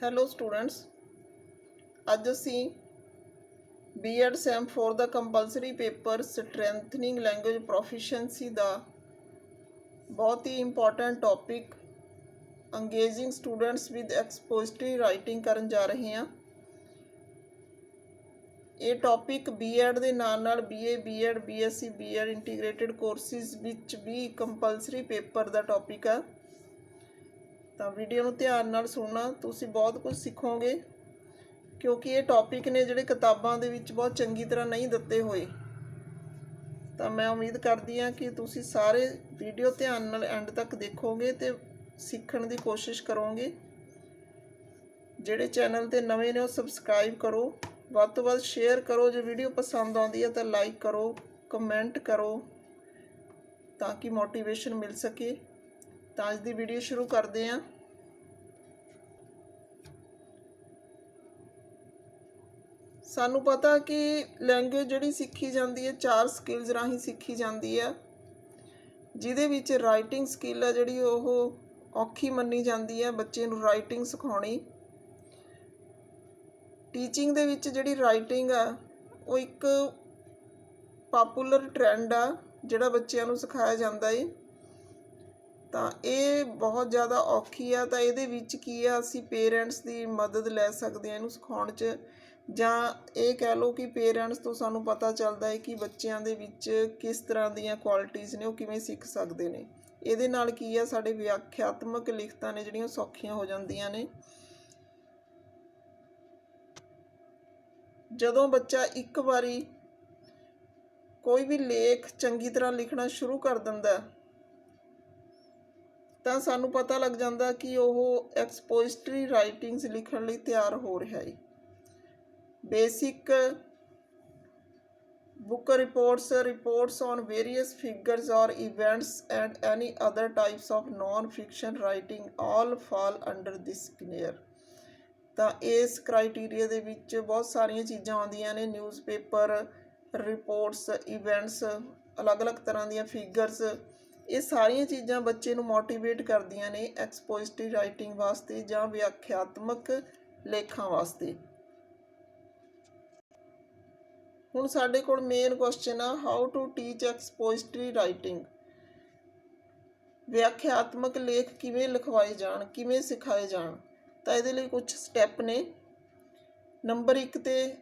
Hello students, ਅੱਜ ਅਸੀਂ BEd sem 4 ਦਾ compulsory paper strengthening language proficiency ਦਾ ਬਹੁਤ ਹੀ important topic engaging students with expository writing ਕਰਨ ਜਾ ਰਹੇ ਹਾਂ। ਇਹ ਟੌਪਿਕ ਬੀਐਡ ਦੇ ਨਾਲ BA, BEd, BSc, BEd integrated courses ਵਿੱਚ ਵੀ ਕੰਪਲਸਰੀ ਪੇਪਰ ਦਾ ਟੌਪਿਕ ਆ। ਤਾਂ ਵੀਡੀਓ ਨੂੰ ਧਿਆਨ ਨਾਲ ਸੁਣਨਾ, ਤੁਸੀਂ ਬਹੁਤ ਕੁਝ ਸਿੱਖੋਗੇ ਕਿਉਂਕਿ ਇਹ ਟੌਪਿਕ ਨੇ ਜਿਹੜੇ ਕਿਤਾਬਾਂ ਦੇ ਵਿੱਚ ਬਹੁਤ ਚੰਗੀ ਤਰ੍ਹਾਂ ਨਹੀਂ ਦਿੱਤੇ ਹੋਏ। ਤਾਂ ਮੈਂ ਉਮੀਦ ਕਰਦੀ ਹਾਂ ਕਿ ਤੁਸੀਂ ਸਾਰੇ ਵੀਡੀਓ ਧਿਆਨ ਨਾਲ ਐਂਡ ਤੱਕ ਦੇਖੋਗੇ ਅਤੇ ਸਿੱਖਣ ਦੀ ਕੋਸ਼ਿਸ਼ ਕਰੋਗੇ। ਜਿਹੜੇ ਚੈਨਲ 'ਤੇ ਨਵੇਂ ਨੇ ਉਹ ਸਬਸਕ੍ਰਾਈਬ ਕਰੋ, ਵੱਧ ਤੋਂ ਵੱਧ ਸ਼ੇਅਰ ਕਰੋ। ਜੇ ਵੀਡੀਓ ਪਸੰਦ ਆਉਂਦੀ ਹੈ ਤਾਂ ਲਾਈਕ ਕਰੋ, ਕਮੈਂਟ ਕਰੋ ਤਾਂ ਕਿ ਮੋਟੀਵੇਸ਼ਨ ਮਿਲ ਸਕੇ। ਤਾਂ ਅੱਜ ਦੀ ਵੀਡੀਓ ਸ਼ੁਰੂ ਕਰਦੇ ਹਾਂ। ਸਾਨੂੰ ਪਤਾ ਕਿ ਲੈਂਗੁਏਜ ਜਿਹੜੀ ਸਿੱਖੀ ਜਾਂਦੀ ਹੈ 4 ਸਕਿੱਲਸ ਰਾਹੀਂ ਸਿੱਖੀ ਜਾਂਦੀ ਹੈ, ਜਿਹਦੇ ਵਿੱਚ ਰਾਈਟਿੰਗ ਸਕਿੱਲ ਹੈ ਜਿਹੜੀ ਉਹ ਔਖੀ ਮੰਨੀ ਜਾਂਦੀ ਹੈ ਬੱਚੇ ਨੂੰ ਰਾਈਟਿੰਗ ਸਿਖਾਉਣੀ। ਟੀਚਿੰਗ ਦੇ ਵਿੱਚ ਜਿਹੜੀ ਰਾਈਟਿੰਗ ਆ ਉਹ ਇੱਕ ਪਾਪੂਲਰ ਟਰੈਂਡ ਆ ਜਿਹੜਾ ਬੱਚਿਆਂ ਨੂੰ ਸਿਖਾਇਆ ਜਾਂਦਾ ਹੈ। ਤਾਂ ਇਹ ਬਹੁਤ ਜ਼ਿਆਦਾ ਔਖੀ ਆ। ਤਾਂ ਇਹਦੇ ਵਿੱਚ ਕੀ ਆ, ਅਸੀਂ ਪੇਰੈਂਟਸ ਦੀ ਮਦਦ ਲੈ ਸਕਦੇ ਹਾਂ ਇਹਨੂੰ ਸਿਖਾਉਣ 'ਚ, ਜਾਂ ਇਹ ਕਹਿ ਲਓ ਕਿ ਪੇਰੈਂਟਸ ਤੋਂ ਸਾਨੂੰ ਪਤਾ ਚੱਲਦਾ ਹੈ ਕਿ ਬੱਚਿਆਂ ਦੇ ਵਿੱਚ ਕਿਸ ਤਰ੍ਹਾਂ ਦੀਆਂ ਕੁਆਲਿਟੀਜ਼ ਨੇ, ਉਹ ਕਿਵੇਂ ਸਿੱਖ ਸਕਦੇ ਨੇ। ਇਹਦੇ ਨਾਲ ਕੀ ਆ, ਸਾਡੇ ਵਿਆਖਿਆਤਮਕ ਲਿਖਤਾਂ ਨੇ ਜਿਹੜੀਆਂ ਸੌਖੀਆਂ ਹੋ ਜਾਂਦੀਆਂ ਨੇ। ਜਦੋਂ ਬੱਚਾ ਇੱਕ ਵਾਰੀ ਕੋਈ ਵੀ ਲੇਖ ਚੰਗੀ ਤਰ੍ਹਾਂ ਲਿਖਣਾ ਸ਼ੁਰੂ ਕਰ ਦਿੰਦਾ ਤਾਂ ਸਾਨੂੰ ਪਤਾ ਲੱਗ ਜਾਂਦਾ ਕਿ ਉਹ ਐਕਸਪੋਜ਼ਿਟਰੀ ਰਾਈਟਿੰਗਸ ਲਿਖਣ ਲਈ ਤਿਆਰ ਹੋ ਰਿਹਾ ਹੈ। Basic book reports on various figures or events and any other types of non-fiction writing all fall under this scenario। ਤਾਂ ਇਸ ਕ੍ਰਾਈਟੀਰੀਆ ਦੇ ਵਿੱਚ ਬਹੁਤ ਸਾਰੀਆਂ ਚੀਜ਼ਾਂ ਆਉਂਦੀਆਂ ਨੇ, ਨਿਊਜ਼ਪੇਪਰ, ਰਿਪੋਰਟਸ, ਇਵੈਂਟਸ, ਅਲੱਗ-ਅਲੱਗ ਤਰ੍ਹਾਂ ਦੀਆਂ ਫਿਗਰਸ। ਇਹ ਸਾਰੀਆਂ ਚੀਜ਼ਾਂ ਬੱਚੇ ਨੂੰ ਮੋਟੀਵੇਟ ਕਰਦੀਆਂ ਨੇ ਐਕਸਪੋਜ਼ਿਟਰੀ ਰਾਈਟਿੰਗ ਵਾਸਤੇ ਜਾਂ ਵਿਆਖਿਆਤਮਕ ਲੇਖਾਂ ਵਾਸਤੇ। ਹੁਣ ਸਾਡੇ ਕੋਲ ਮੇਨ ਕੁਐਸਚਨ ਆ, ਹਾਊ ਟੂ ਟੀਚ ਐਕਸਪੋਜ਼ਿਟਰੀ ਰਾਈਟਿੰਗ। ਵਿਆਖਿਆਤਮਕ ਲੇਖ ਕਿਵੇਂ ਲਿਖਵਾਏ ਜਾਣ, ਕਿਵੇਂ ਸਿਖਾਏ ਜਾਣ। ਤਾਂ ਇਹਦੇ ਲਈ ਕੁਝ ਸਟੈਪ ਨੇ। ਨੰਬਰ 1 ਤੇ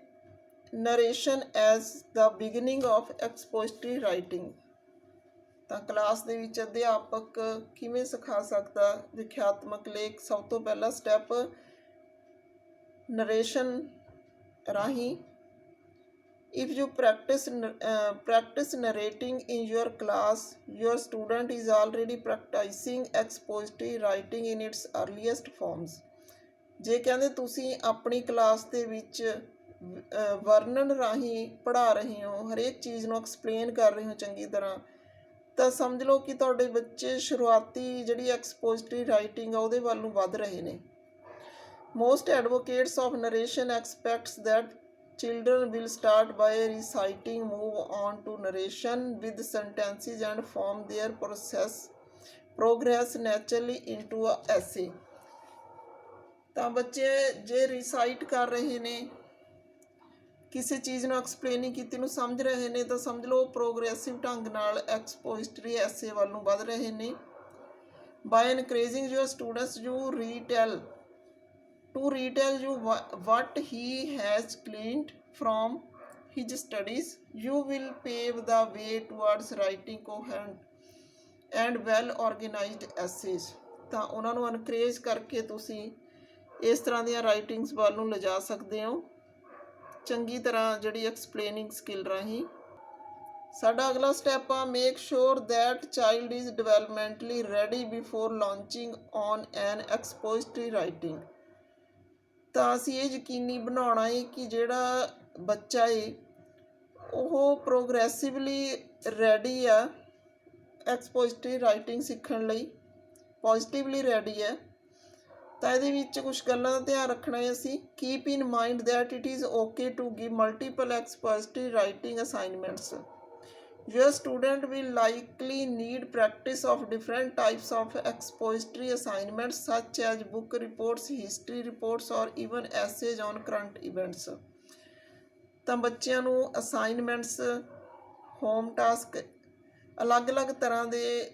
narration as the beginning of expository writing. ਤਾਂ ਕਲਾਸ ਦੇ ਵਿੱਚ ਅਧਿਆਪਕ ਕਿਵੇਂ ਸਿਖਾ ਸਕਦਾ ਵਿਆਖਿਆਤਮਕ ਲੇਖ। ਸਭ ਤੋਂ ਪਹਿਲਾ ਸਟੈਪ ਨਰੇਸ਼ਨ ਰਾਹੀਂ। If you practice narrating in your class, your student is already practicing expository writing in its earliest forms। ਜੇ ਕਹਿੰਦੇ ਤੁਸੀਂ ਆਪਣੀ ਕਲਾਸ ਦੇ ਵਿੱਚ ਵਰਣਨ ਰਾਹੀਂ ਪੜ੍ਹਾ ਰਹੇ ਹੋ, ਹਰੇਕ ਚੀਜ਼ ਨੂੰ ਐਕਸਪਲੇਨ ਕਰ ਰਹੇ ਹੋ ਚੰਗੀ ਤਰ੍ਹਾਂ, ਤਾਂ ਸਮਝ ਲਓ ਕਿ ਤੁਹਾਡੇ ਬੱਚੇ ਸ਼ੁਰੂਆਤੀ ਜਿਹੜੀ ਐਕਸਪੋਜ਼ਿਟਰੀ ਰਾਈਟਿੰਗ ਆ ਉਹਦੇ ਵੱਲ ਨੂੰ ਵੱਧ ਰਹੇ ਨੇ। Most advocates of narration expects that children will start by reciting, move on to narration with sentences and form their progress naturally into a essay। ਤਾਂ ਬੱਚੇ ਜੇ ਰਿਸਾਈਟ ਕਰ ਰਹੇ ਨੇ, ਕਿਸੇ ਚੀਜ਼ ਨੂੰ ਐਕਸਪਲੇਨ ਕੀਤੀ ਨੂੰ ਸਮਝ ਰਹੇ ਨੇ, ਤਾਂ ਸਮਝ ਲਓ ਪ੍ਰੋਗਰੈਸਿਵ ਢੰਗ ਨਾਲ ਐਕਸਪੋਜ਼ਿਟਰੀ ਐਸੇ ਵੱਲ ਨੂੰ ਵੱਧ ਰਹੇ ਨੇ। by encouraging your students to retell you what he has gleaned from his studies, you will pave the way towards writing coherent and well organized essays। ਤਾਂ ਉਹਨਾਂ ਨੂੰ ਐਨਕਰੇਜ ਕਰਕੇ ਤੁਸੀਂ ਇਸ ਤਰ੍ਹਾਂ ਦੀਆਂ ਰਾਈਟਿੰਗਸ ਵੱਲ ਨੂੰ ਲਿਜਾ ਸਕਦੇ ਹੋ ਚੰਗੀ ਤਰ੍ਹਾਂ ਜਿਹੜੀ ਐਕਸਪਲੇਨਿੰਗ ਸਕਿੱਲ ਰਾਹੀਂ। ਸਾਡਾ ਅਗਲਾ ਸਟੈਪ ਆ, make sure that child is developmentally ready before launching on an expository writing. ਤਾਂ ਅਸੀਂ ਇਹ ਯਕੀਨੀ ਬਣਾਉਣਾ ਹੈ ਕਿ ਜਿਹੜਾ ਬੱਚਾ ਹੈ ਉਹ ਪ੍ਰੋਗਰੈਸਿਵਲੀ ਰੈਡੀ ਆ ਐਕਸਪੋਜ਼ਿਟਰੀ ਰਾਈਟਿੰਗ ਸਿੱਖਣ ਲਈ, ਪੋਜ਼ੀਟਿਵਲੀ ਰੈਡੀ ਹੈ। ਤਾਂ ਇਹਦੇ ਵਿੱਚ ਕੁਝ ਗੱਲਾਂ ਦਾ ਧਿਆਨ ਰੱਖਣਾ ਹੈ ਅਸੀਂ। Keep in mind that it is okay to give multiple expository writing assignments. Your student will likely need practice of different types of expository assignments such as book reports, history reports, or even essays on current events. ਤਾਂ ਬੱਚਿਆਂ ਨੂੰ assignments, home task ਅਲੱਗ-ਅਲੱਗ ਤਰ੍ਹਾਂ ਦੇ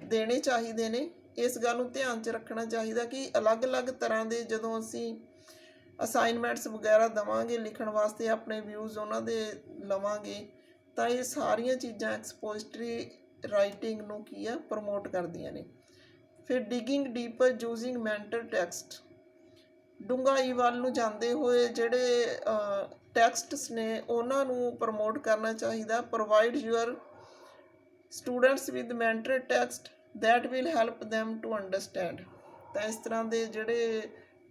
ਦੇਣੇ ਚਾਹੀਦੇ ਨੇ। ਇਸ ਗੱਲ ਨੂੰ ਧਿਆਨ 'ਚ ਰੱਖਣਾ ਚਾਹੀਦਾ ਕਿ ਅਲੱਗ-ਅਲੱਗ ਤਰ੍ਹਾਂ ਦੇ ਜਦੋਂ ਅਸੀਂ ਅਸਾਈਨਮੈਂਟਸ ਵਗੈਰਾ ਦੇਵਾਂਗੇ ਲਿਖਣ ਵਾਸਤੇ, ਆਪਣੇ ਵਿਊਜ਼ ਉਹਨਾਂ ਦੇ ਲਵਾਂਗੇ, ਤਾਂ ਇਹ ਸਾਰੀਆਂ ਚੀਜ਼ਾਂ ਐਕਸਪੋਜ਼ਿਟਰੀ ਰਾਈਟਿੰਗ ਨੂੰ ਕੀ ਆ ਪ੍ਰਮੋਟ ਕਰਦੀਆਂ ਨੇ। ਫਿਰ digging deeper using mental text, ਡੂੰਘਾਈ ਵੱਲ ਨੂੰ ਜਾਂਦੇ ਹੋਏ ਜਿਹੜੇ ਟੈਕਸਟਸ ਨੇ ਉਹਨਾਂ ਨੂੰ ਪ੍ਰਮੋਟ ਕਰਨਾ ਚਾਹੀਦਾ। Provide your students with mental text that will help them to understand. ਤਾਂ ਇਸ ਤਰ੍ਹਾਂ ਦੇ ਜਿਹੜੇ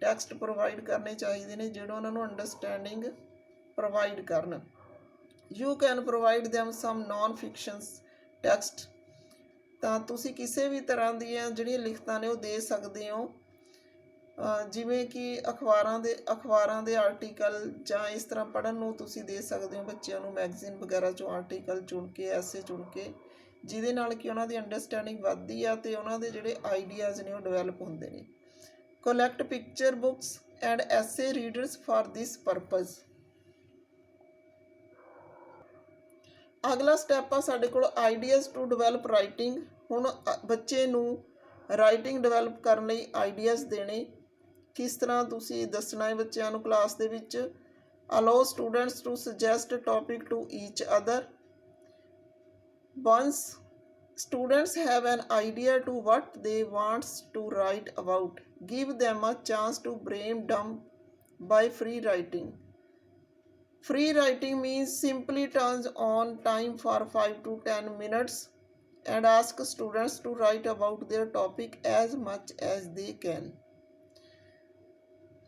ਟੈਕਸਟ ਪ੍ਰੋਵਾਈਡ ਕਰਨੇ ਚਾਹੀਦੇ ਨੇ ਜਿਹੜੇ ਉਹਨਾਂ ਨੂੰ ਅੰਡਰਸਟੈਂਡਿੰਗ ਪ੍ਰੋਵਾਈਡ ਕਰਨ। You can provide them some non fictions text, ਤਾਂ ਤੁਸੀਂ ਕਿਸੇ ਵੀ ਤਰ੍ਹਾਂ ਦੀਆਂ ਜਿਹੜੀਆਂ ਲਿਖਤਾਂ ਨੇ ਉਹ ਦੇ ਸਕਦੇ ਹੋ, ਜਿਵੇਂ ਕਿ ਅਖਬਾਰਾਂ ਦੇ ਆਰਟੀਕਲ ਜਾਂ ਇਸ ਤਰ੍ਹਾਂ ਪੜ੍ਹਨ ਨੂੰ ਤੁਸੀਂ ਦੇ ਸਕਦੇ ਹੋ ਬੱਚਿਆਂ ਨੂੰ, ਮੈਗਜ਼ੀਨ ਵਗੈਰਾ 'ਚੋਂ ਆਰਟੀਕਲ ਚੁਣ ਕੇ, ਐਸੇ ਚੁਣ ਕੇ, ਜਿਹਦੇ ਨਾਲ ਕਿ ਉਹਨਾਂ ਦੀ ਅੰਡਰਸਟੈਂਡਿੰਗ ਵੱਧਦੀ ਆ ਅਤੇ ਉਹਨਾਂ ਦੇ ਜਿਹੜੇ ਆਈਡੀਆਜ਼ ਨੇ ਉਹ ਡਿਵੈਲਪ ਹੁੰਦੇ ਨੇ। ਕੋਲੈਕਟ ਪਿਕਚਰ ਬੁੱਕਸ ਐਂਡ ਐਸੇ ਰੀਡਰਸ ਫਾਰ ਦਿਸ ਪਰਪਜ਼। ਅਗਲਾ ਸਟੈਪ ਆ ਸਾਡੇ ਕੋਲ ਆਈਡੀਆਜ਼ ਟੂ ਡਿਵੈਲਪ ਰਾਈਟਿੰਗ। ਹੁਣ ਬੱਚੇ ਨੂੰ ਰਾਈਟਿੰਗ ਡਿਵੈਲਪ ਕਰਨ ਲਈ ਆਈਡੀਆਜ਼ ਦੇਣੇ, ਕਿਸ ਤਰ੍ਹਾਂ ਤੁਸੀਂ ਦੱਸਣਾ ਹੈ ਬੱਚਿਆਂ ਨੂੰ ਕਲਾਸ ਦੇ ਵਿੱਚ। Allow students to suggest topic to each other. Once students have an idea to what they want to write about, give them a chance to brainstorm by free writing. Free writing means simply turns on time for 5 to 10 minutes and ask students to write about their topic as much as they can.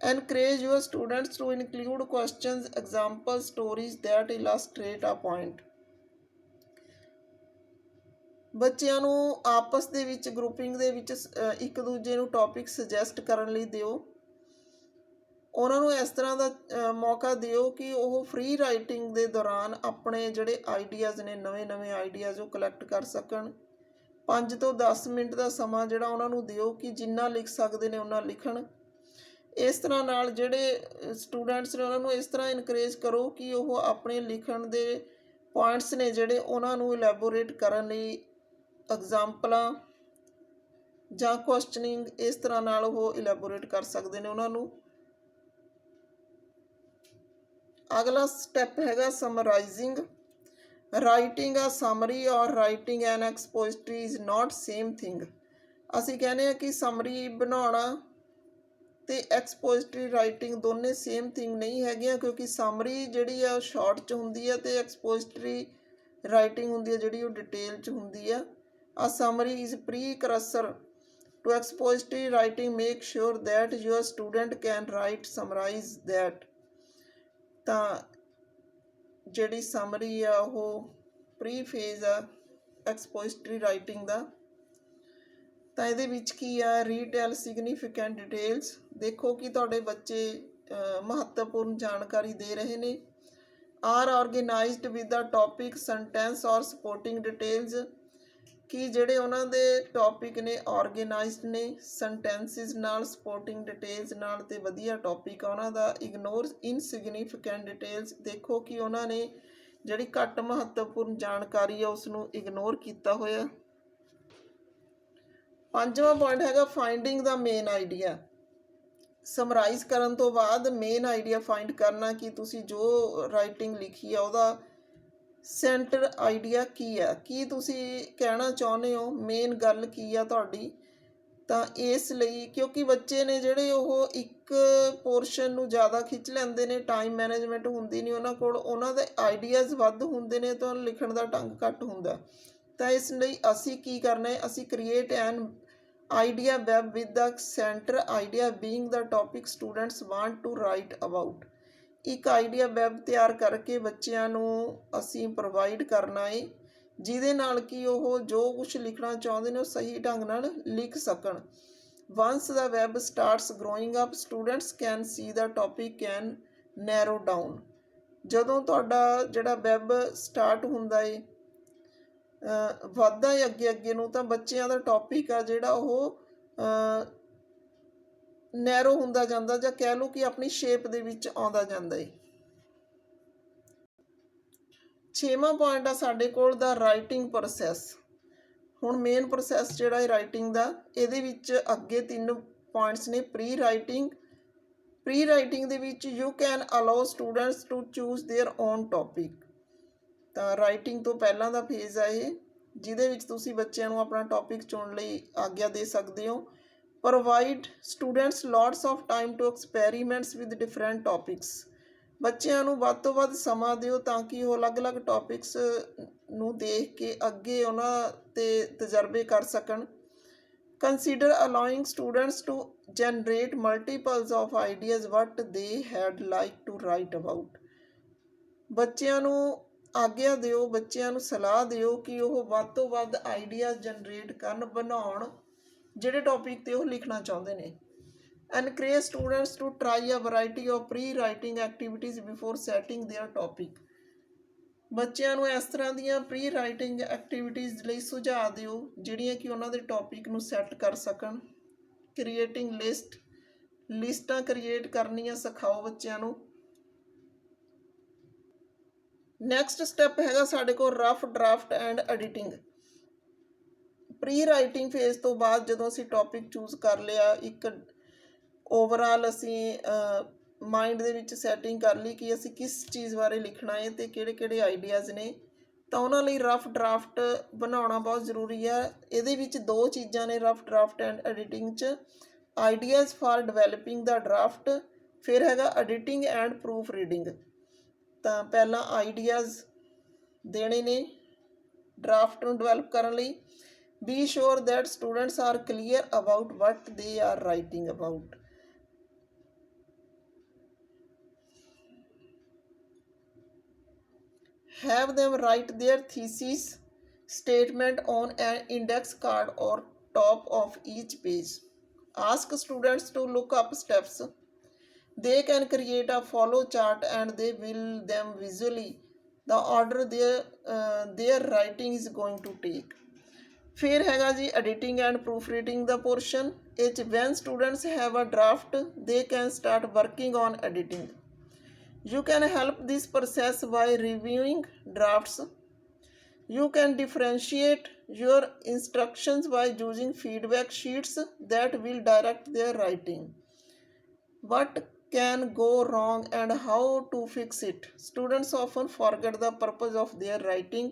Encourage your students to include questions, examples, stories that illustrate a point. ਬੱਚਿਆਂ ਨੂੰ ਆਪਸ ਦੇ ਵਿੱਚ grouping ਦੇ ਵਿੱਚ ਇੱਕ ਦੂਜੇ ਨੂੰ ਟੌਪਿਕ ਸੁਜੈਸਟ ਕਰਨ ਲਈ ਦਿਓ। ਉਹਨਾਂ ਨੂੰ ਇਸ ਤਰ੍ਹਾਂ ਦਾ ਮੌਕਾ ਦਿਓ ਕਿ ਉਹ ਫ੍ਰੀ ਰਾਈਟਿੰਗ ਦੇ ਦੌਰਾਨ ਆਪਣੇ ਜਿਹੜੇ ਆਈਡੀਆਜ਼ ਨੇ, ਨਵੇਂ ਆਈਡੀਆਜ਼ ਉਹ ਕਲੈਕਟ ਕਰ ਸਕਣ। 5 ਤੋਂ 10 ਮਿੰਟ ਦਾ ਸਮਾਂ ਜਿਹੜਾ ਉਹਨਾਂ ਨੂੰ ਦਿਓ ਕਿ ਜਿੰਨਾ ਲਿਖ ਸਕਦੇ ਨੇ ਉਹਨਾਂ ਲਿਖਣ। ਇਸ ਤਰ੍ਹਾਂ ਨਾਲ ਜਿਹੜੇ ਸਟੂਡੈਂਟਸ ਨੇ ਉਹਨਾਂ ਨੂੰ ਇਸ ਤਰ੍ਹਾਂ ਇਨਕਰੇਜ ਕਰੋ ਕਿ ਉਹ ਆਪਣੇ ਲਿਖਣ ਦੇ ਪੁਆਇੰਟਸ ਨੇ ਜਿਹੜੇ ਉਹਨਾਂ ਨੂੰ ਇਲੈਬੋਰੇਟ ਕਰਨ ਲਈ ਐਗਜ਼ਾਮਪਲਾਂ ਜਾਂ ਕੁਐਸਚਨਿੰਗ ਇਸ ਤਰ੍ਹਾਂ ਨਾਲ ਉਹ ਇਲੈਬੋਰੇਟ ਕਰ ਸਕਦੇ ਨੇ ਉਹਨਾਂ ਨੂੰ। ਅਗਲਾ ਸਟੈਪ ਹੈਗਾ summarising. Writing a summary or writing an expository is not same thing. ਅਸੀਂ ਕਹਿੰਦੇ ਹਾਂ ਕਿ ਸਮਰੀ ਬਣਾਉਣਾ ਅਤੇ ਐਕਸਪੋਜ਼ਿਟਰੀ ਰਾਈਟਿੰਗ ਦੋਨੇ ਸੇਮ ਥਿੰਗ ਨਹੀਂ ਹੈਗੀਆਂ, ਕਿਉਂਕਿ ਸਮਰੀ ਜਿਹੜੀ ਆ ਉਹ ਸ਼ਾਰਟ 'ਚ ਹੁੰਦੀ ਆ ਅਤੇ ਐਕਸਪੋਜ਼ਿਟਰੀ ਰਾਈਟਿੰਗ ਹੁੰਦੀ ਆ ਜਿਹੜੀ ਉਹ ਡਿਟੇਲ 'ਚ ਹੁੰਦੀ ਆ। A summary is precursor to expository writing. Make sure that your student can write summarize that. ਤਾਂ ਜਿਹੜੀ ਸਮਰੀ ਆ ਉਹ ਪ੍ਰੀ ਫੇਜ਼ ਆ ਐਕਸਪੋਜ਼ਿਟਰੀ ਰਾਈਟਿੰਗ ਦਾ। ਤਾਂ ਇਹਦੇ ਵਿੱਚ ਕੀ ਆ, ਰੀਟੇਲ ਸਿਗਨੀਫਿਕੈਂਟ ਡਿਟੇਲਸ। ਦੇਖੋ ਕਿ ਤੁਹਾਡੇ ਬੱਚੇ ਮਹੱਤਵਪੂਰਨ ਜਾਣਕਾਰੀ ਦੇ ਰਹੇ ਨੇ। Are organized with the topic, sentence ਔਰ ਸਪੋਰਟਿੰਗ ਡਿਟੇਲਸ, ਕਿ ਜਿਹੜੇ ਉਹਨਾਂ ਦੇ ਟੌਪਿਕ ਨੇ ਆਰਗੇਨਾਈਜ਼ਡ ਨੇ ਸੈਂਟੈਂਸਿਸ ਨਾਲ, ਸਪੋਰਟਿੰਗ ਡਿਟੇਲਸ ਨਾਲ, ਅਤੇ ਵਧੀਆ ਟੌਪਿਕ ਆ ਉਹਨਾਂ ਦਾ। ਇਗਨੋਰ ਇਨਸਿਗਨੀਫਿਕੈਂਟ ਡਿਟੇਲਸ, ਦੇਖੋ ਕਿ ਉਹਨਾਂ ਨੇ ਜਿਹੜੀ ਘੱਟ ਮਹੱਤਵਪੂਰਨ ਜਾਣਕਾਰੀ ਆ ਉਸ ਨੂੰ ਇਗਨੋਰ ਕੀਤਾ ਹੋਇਆ। 5ਵਾਂ ਪੁਆਇੰਟ ਹੈਗਾ ਫਾਈਂਡਿੰਗ ਦਾ ਮੇਨ ਆਈਡੀਆ। ਸਮਰਾਈਜ਼ ਕਰਨ ਤੋਂ ਬਾਅਦ ਮੇਨ ਆਈਡੀਆ ਫਾਈਂਡ ਕਰਨਾ ਕਿ ਤੁਸੀਂ ਜੋ ਰਾਈਟਿੰਗ ਲਿਖੀ ਆ ਉਹਦਾ ਸੈਂਟਰ ਆਈਡੀਆ ਕੀ ਆ, ਕੀ ਤੁਸੀਂ ਕਹਿਣਾ ਚਾਹੁੰਦੇ ਹੋ, ਮੇਨ ਗੱਲ ਕੀ ਆ ਤੁਹਾਡੀ। ਤਾਂ ਇਸ ਲਈ ਕਿਉਂਕਿ ਬੱਚੇ ਨੇ ਜਿਹੜੇ ਉਹ ਇੱਕ ਪੋਰਸ਼ਨ ਨੂੰ ਜ਼ਿਆਦਾ ਖਿੱਚ ਲੈਂਦੇ ਨੇ, ਟਾਈਮ ਮੈਨੇਜਮੈਂਟ ਹੁੰਦੀ ਨਹੀਂ ਉਹਨਾਂ ਕੋਲ, ਉਹਨਾਂ ਦੇ ਆਈਡੀਆਜ਼ ਵੱਧ ਹੁੰਦੇ ਨੇ ਤਾਂ ਲਿਖਣ ਦਾ ਢੰਗ ਘੱਟ ਹੁੰਦਾ। ਤਾਂ ਇਸ ਲਈ ਅਸੀਂ ਕੀ ਕਰਨਾ ਹੈ, ਅਸੀਂ create an idea web with the center idea being the topic students want to write about. ਇੱਕ ਆਈਡੀਆ ਵੈਬ ਤਿਆਰ ਕਰਕੇ ਬੱਚਿਆਂ ਨੂੰ ਅਸੀਂ ਪ੍ਰੋਵਾਈਡ ਕਰਨਾ ਹੈ, ਜਿਹਦੇ ਨਾਲ ਕਿ ਉਹ ਜੋ ਕੁਛ ਲਿਖਣਾ ਚਾਹੁੰਦੇ ਨੇ ਉਹ ਸਹੀ ਢੰਗ ਨਾਲ ਲਿਖ ਸਕਣ। Once the web starts growing up, students can see the topic can narrow down. ਜਦੋਂ ਤੁਹਾਡਾ ਜਿਹੜਾ ਵੈਬ ਸਟਾਰਟ ਹੁੰਦਾ ਏ ਵੱਧਦਾ ਏ ਅੱਗੇ ਨੂੰ, ਤਾਂ ਬੱਚਿਆਂ ਦਾ ਟੌਪਿਕ ਆ ਜਿਹੜਾ ਉਹ ਨੈਰੋ ਹੁੰਦਾ ਜਾਂਦਾ, ਜਾਂ ਕਹਿ ਲਓ ਕਿ ਆਪਣੀ ਸ਼ੇਪ ਦੇ ਵਿੱਚ ਆਉਂਦਾ ਜਾਂਦਾ ਏ। 6ਵਾਂ ਪੁਆਇੰਟ ਆ ਸਾਡੇ ਕੋਲ ਦਾ ਰਾਈਟਿੰਗ ਪ੍ਰੋਸੈਸ। ਹੁਣ ਮੇਨ ਪ੍ਰੋਸੈਸ ਜਿਹੜਾ ਹੈ ਰਾਈਟਿੰਗ ਦਾ, ਇਹਦੇ ਵਿੱਚ ਅੱਗੇ 3 ਪੁਆਇੰਟਸ ਨੇ। ਪ੍ਰੀ ਰਾਈਟਿੰਗ ਦੇ ਵਿੱਚ you can allow students to choose their own topic. ਤਾਂ ਰਾਈਟਿੰਗ ਤੋਂ ਪਹਿਲਾਂ ਦਾ ਫੇਜ਼ ਆ ਇਹ, ਜਿਹਦੇ ਵਿੱਚ ਤੁਸੀਂ ਬੱਚਿਆਂ ਨੂੰ ਆਪਣਾ ਟੌਪਿਕ ਚੁਣਨ ਲਈ ਆਗਿਆ ਦੇ ਸਕਦੇ ਹੋ। Provide students lots of time to experiments with different topics. ਬੱਚਿਆਂ ਨੂੰ ਵੱਧ ਤੋਂ ਵੱਧ ਸਮਾਂ ਦਿਓ ਤਾਂ ਕਿ ਉਹ ਅਲੱਗ-ਅਲੱਗ ਟੌਪਿਕਸ ਨੂੰ ਦੇਖ ਕੇ ਅੱਗੇ ਉਹਨਾਂ 'ਤੇ ਤਜਰਬੇ ਕਰ ਸਕਣ। Consider allowing students to generate multiples of ideas what they had like to write about. ਬੱਚਿਆਂ ਨੂੰ ਆਗਿਆ ਦਿਓ, ਬੱਚਿਆਂ ਨੂੰ ਸਲਾਹ ਦਿਓ ਕਿ ਉਹ ਵੱਧ ਤੋਂ ਵੱਧ ਆਈਡੀਆਜ਼ ਜਨਰੇਟ ਕਰਨ, ਬਣਾਉਣ, ਜਿਹੜੇ ਟੌਪਿਕ 'ਤੇ ਉਹ ਲਿਖਣਾ ਚਾਹੁੰਦੇ ਨੇ। Encourage students to try a variety of pre-writing activities before setting their topic। ਬੱਚਿਆਂ ਨੂੰ ਇਸ ਤਰ੍ਹਾਂ ਦੀਆਂ ਪ੍ਰੀ ਰਾਈਟਿੰਗ ਐਕਟੀਵਿਟੀਜ਼ ਲਈ ਸੁਝਾਅ ਦਿਓ ਜਿਹੜੀਆਂ ਕਿ ਉਹਨਾਂ ਦੇ ਟੌਪਿਕ ਨੂੰ ਸੈੱਟ ਕਰ ਸਕਣ। ਕ੍ਰੀਏਟਿੰਗ ਲਿਸਟਾਂ ਕ੍ਰੀਏਟ ਕਰਨੀਆਂ ਸਿਖਾਓ ਬੱਚਿਆਂ ਨੂੰ। ਨੈਕਸਟ ਸਟੈਪ ਹੈਗਾ ਸਾਡੇ ਕੋਲ rough draft and editing. Pre writing phase ਤੋਂ ਬਾਅਦ ਜਦੋਂ ਅਸੀਂ ਟੌਪਿਕ ਚੂਜ਼ ਕਰ ਲਿਆ, ਇੱਕ ਓਵਰਆਲ ਅਸੀਂ ਮਾਈਂਡ ਦੇ ਵਿੱਚ ਸੈਟਿੰਗ ਕਰ ਲਈ ਕਿ ਅਸੀਂ ਕਿਸ ਚੀਜ਼ ਬਾਰੇ ਲਿਖਣਾ ਹੈ ਅਤੇ ਕਿਹੜੇ ਆਈਡੀਆਜ਼ ਨੇ, ਤਾਂ ਉਹਨਾਂ ਲਈ ਰਫ ਡਰਾਫਟ ਬਣਾਉਣਾ ਬਹੁਤ ਜ਼ਰੂਰੀ ਹੈ। ਇਹਦੇ ਵਿੱਚ 2 ਚੀਜ਼ਾਂ ਨੇ ਰਫ ਡਰਾਫਟ ਐਂਡ ਐਡੀਟਿੰਗ 'ਚ। Ideas for developing the draft, ਫਿਰ ਹੈਗਾ ਐਡੀਟਿੰਗ ਐਂਡ ਪ੍ਰੂਫ ਰੀਡਿੰਗ। ਤਾਂ ਪਹਿਲਾਂ ਆਈਡੀਆਜ਼ ਦੇਣੇ ਨੇ ਡਰਾਫਟ ਨੂੰ ਡਿਵੈਲਪ ਕਰਨ ਲਈ। Be sure that students are clear about what they are writing about. Have them write their thesis statement on an index card or top of each page. Ask students to look up steps. They can create a follow chart and they will them visually the order their writing is going to take. फिर हैगा जी editing and proofreading the portion. When students have a draft, they can start working on editing. You can help this process by reviewing drafts. You can differentiate your instructions by using feedback sheets that will direct their writing. What can go wrong and how to fix it? Students often forget the purpose of their writing।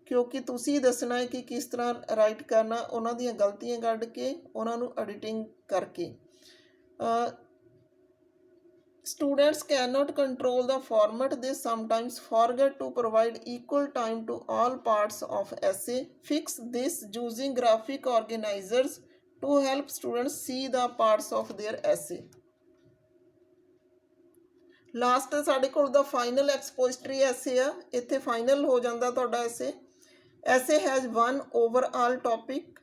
ਕਿਉਂਕਿ ਤੁਸੀਂ ਦੱਸਣਾ ਹੈ ਕਿ ਕਿਸ ਤਰ੍ਹਾਂ right ਕਰਨਾ, ਉਹਨਾਂ ਦੀਆਂ ਗਲਤੀਆਂ ਕੱਢ ਕੇ ਉਹਨਾਂ ਨੂੰ ਐਡੀਟਿੰਗ ਕਰਕੇ। Students cannot control the format. They sometimes forget to provide equal time to all parts of essay. Fix this using graphic organizers to help students see the parts of their essay. Last ਸਾਡੇ ਕੋਲ ਦਾ final ਐਕਸਪੋਜ਼ਿਟਰੀ ਐਸੇ ਆ। ਇੱਥੇ final ਹੋ ਜਾਂਦਾ ਤੁਹਾਡਾ ਐਸੇ। ਐਸੇ ਹੈਜ਼ 1 ਓਵਰਆਲ ਟੌਪਿਕ।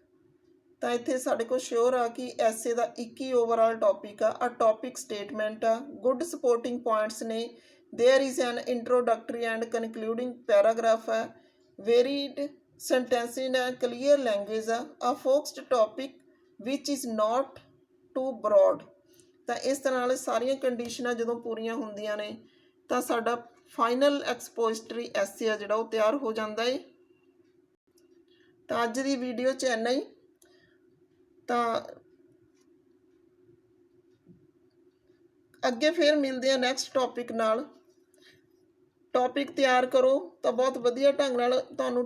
ਤਾਂ ਇੱਥੇ ਸਾਡੇ ਕੋਲ ਸ਼ੋਰ ਆ ਕਿ ਐਸੇ ਦਾ ਇੱਕ ਹੀ ਓਵਰਆਲ ਟੌਪਿਕ ਆ ਟੌਪਿਕ ਸਟੇਟਮੈਂਟ ਆ। ਗੁੱਡ ਸਪੋਰਟਿੰਗ ਪੁਆਇੰਟਸ ਨੇ। There is an introductory and concluding paragraph ਹੈ। ਵੇਰੀਡ ਸੈਂਟੈਂਸਿੰਗ ਹੈ। ਕਲੀਅਰ ਲੈਂਗੁਏਜ ਆ focused topic which is not too broad. ਤਾਂ ਇਸ ਤਰ੍ਹਾਂ ਨਾਲ ਸਾਰੀਆਂ ਕੰਡੀਸ਼ਨਾਂ ਜਦੋਂ ਪੂਰੀਆਂ ਹੁੰਦੀਆਂ ਨੇ ਤਾਂ ਸਾਡਾ ਫਾਈਨਲ ਐਕਸਪੋਜ਼ਿਟਰੀ ਐਸੇ ਆ ਜਿਹੜਾ ਉਹ ਤਿਆਰ ਹੋ ਜਾਂਦਾ ਏ। ਤਾਂ ਅੱਜ ਦੀ ਵੀਡੀਓ 'ਚ ਇੰਨਾ ਹੀ। ਤਾਂ ਅੱਗੇ ਫਿਰ ਮਿਲਦੇ ਆ ਨੈਕਸਟ ਟੌਪਿਕ ਨਾਲ। ਟੌਪਿਕ ਤਿਆਰ ਕਰੋ ਤਾਂ ਬਹੁਤ ਵਧੀਆ ਢੰਗ ਨਾਲ ਤੁਹਾਨੂੰ